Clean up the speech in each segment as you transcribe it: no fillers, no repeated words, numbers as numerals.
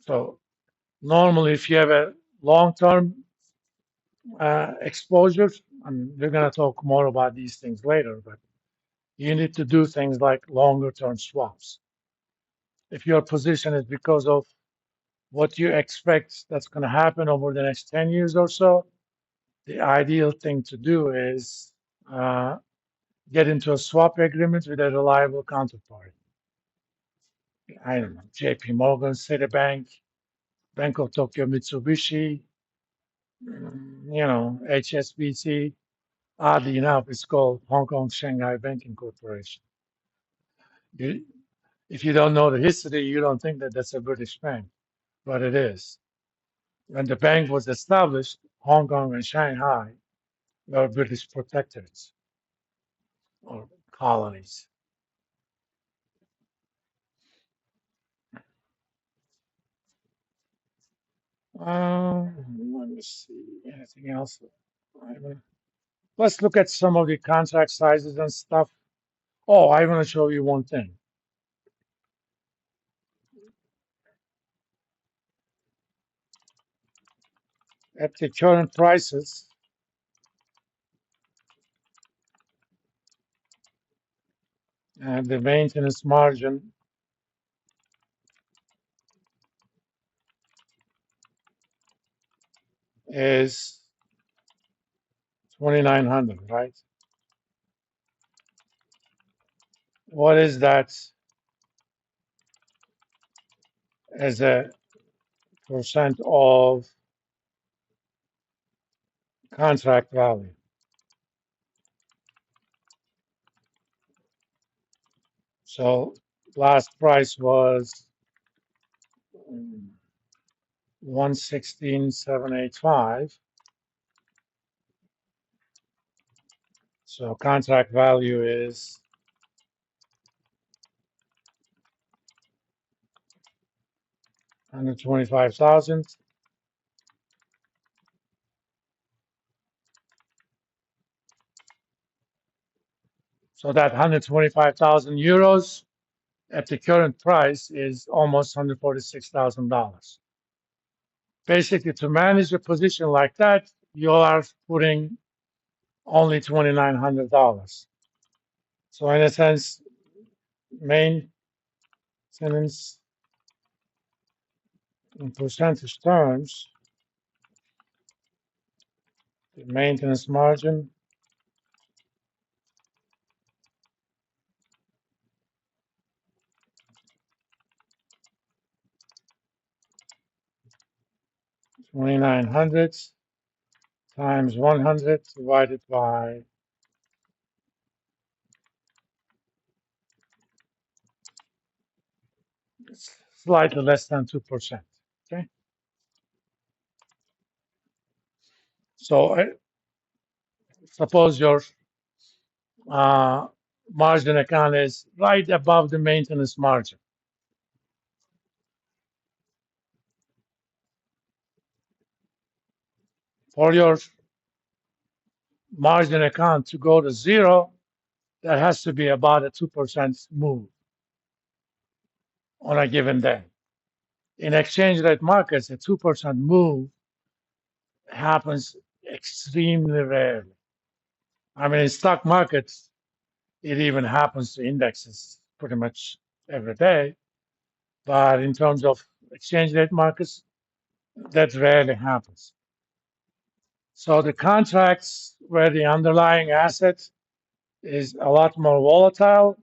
So normally, if you have a long-term exposure, and we're going to talk more about these things later, but you need to do things like longer-term swaps. If your position is because of what you expect that's going to happen over the next 10 years or so, the ideal thing to do is uh, get into a swap agreement with a reliable counterparty. I don't know, JP Morgan, Citibank, Bank of Tokyo, Mitsubishi, HSBC. Oddly enough, it's called Hong Kong Shanghai Banking Corporation. You, if you don't know the history, you don't think that that's a British bank, but it is. When the bank was established, Hong Kong and Shanghai were British protectorates or colonies. Let me see. Anything else? Let's look at some of the contract sizes and stuff. Oh, I want to show you one thing. At the current prices, and the maintenance margin is 2,900, right? What is that as a percent of contract value? So last price was 116,785. So contract value is 125,000. So that 125,000 euros at the current price is almost $146,000. Basically, to manage a position like that, you are putting only $2,900. So in a sense, maintenance in percentage terms, the maintenance margin $2,900 times 100 divided by slightly less than 2%. Okay. So suppose your uh, margin account is right above the maintenance margin. For your margin account to go to zero, there has to be about a 2% move on a given day. In exchange rate markets, a 2% move happens extremely rarely. I mean, in stock markets, it even happens to indexes pretty much every day. But in terms of exchange rate markets, that rarely happens. So the contracts where the underlying asset is a lot more volatile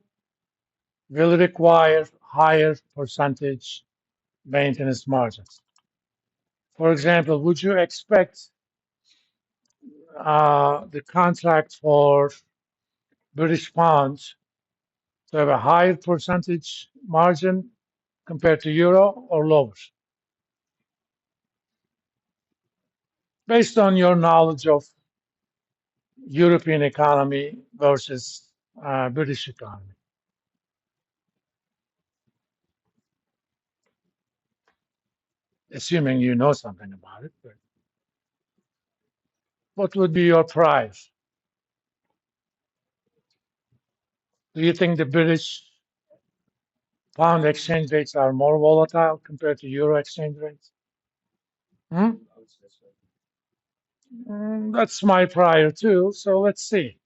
will require higher percentage maintenance margins. For example, would you expect the contract for British pounds to have a higher percentage margin compared to euro or lower? Based on your knowledge of European economy versus British economy, assuming you know something about it, but what would be your price? Do you think the British Pound exchange rates are more volatile compared to euro exchange rates? Hmm? That's my prior too. So let's see.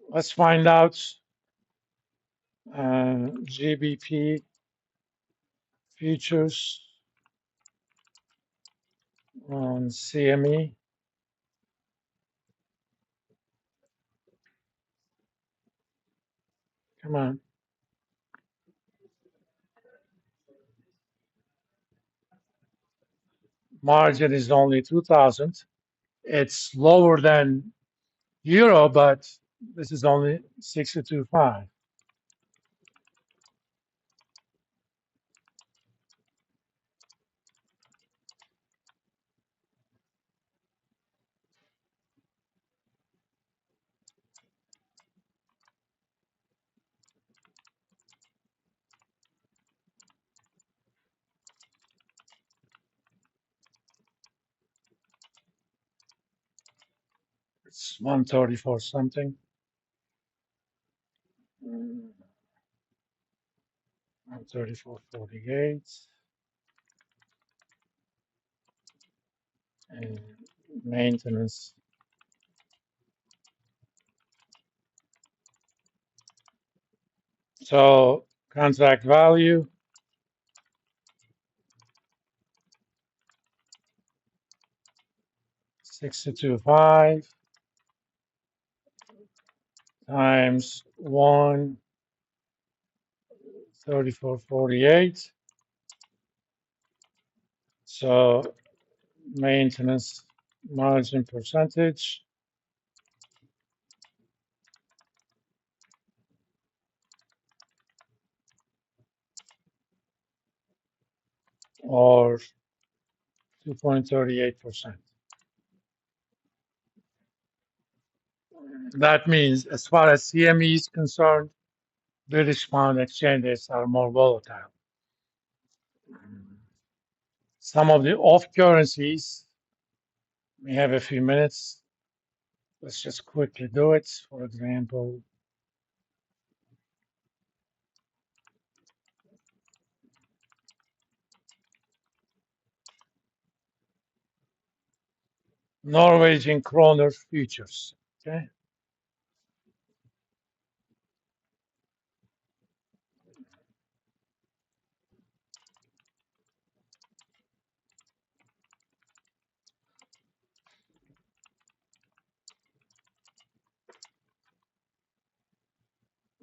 Let's find out GBP futures on CME. Come on. Margin is only 2,000. It's lower than euro, but this is only 62.5. It's 134 something. 134.48. And maintenance. So contract value, 62.5 times 134.48. So maintenance margin percentage, or 2.38%. That means, as far as CME is concerned, British pound exchange rates are more volatile. Some of the off currencies, we have a few minutes. Let's just quickly do it. For example, Norwegian kroner futures. Okay.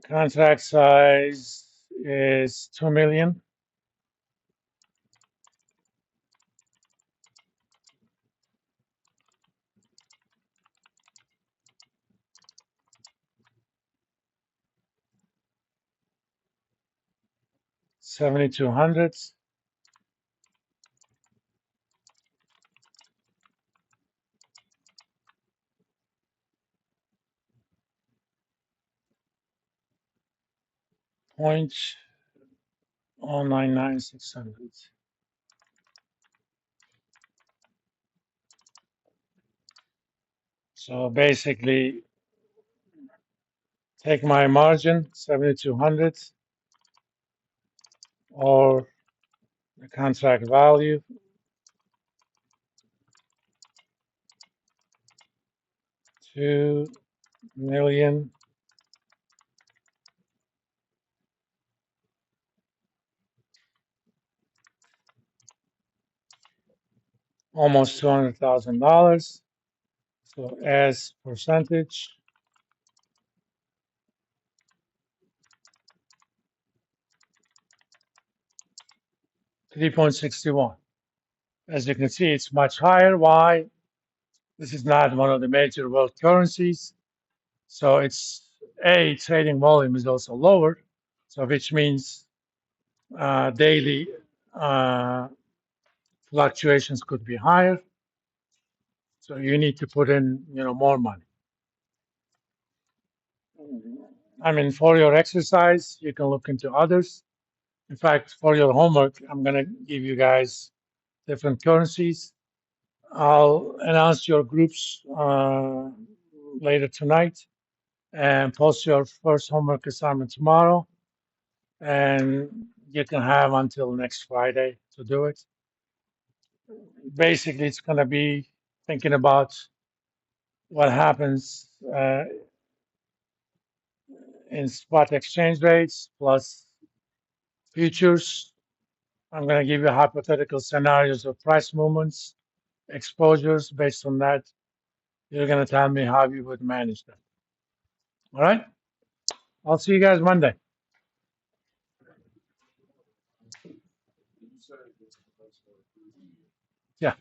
Contract size is 2 million. $7,200. Point 0.099600. So basically, take my margin, 7,200, or the contract value, 2 million, almost $200,000. So as percentage, 3.61. As you can see, it's much higher. Why? This is not one of the major world currencies. So it's trading volume is also lower. So which means daily fluctuations could be higher. So you need to put in, more money. I mean, for your exercise, you can look into others. In fact, for your homework, I'm going to give you guys different currencies. I'll announce your groups later tonight, and post your first homework assignment tomorrow. And you can have until next Friday to do it. Basically, it's going to be thinking about what happens in spot exchange rates plus futures. I'm going to give you hypothetical scenarios of price movements, exposures. Based on that, you're going to tell me how you would manage them. All right? I'll see you guys Monday. Yeah.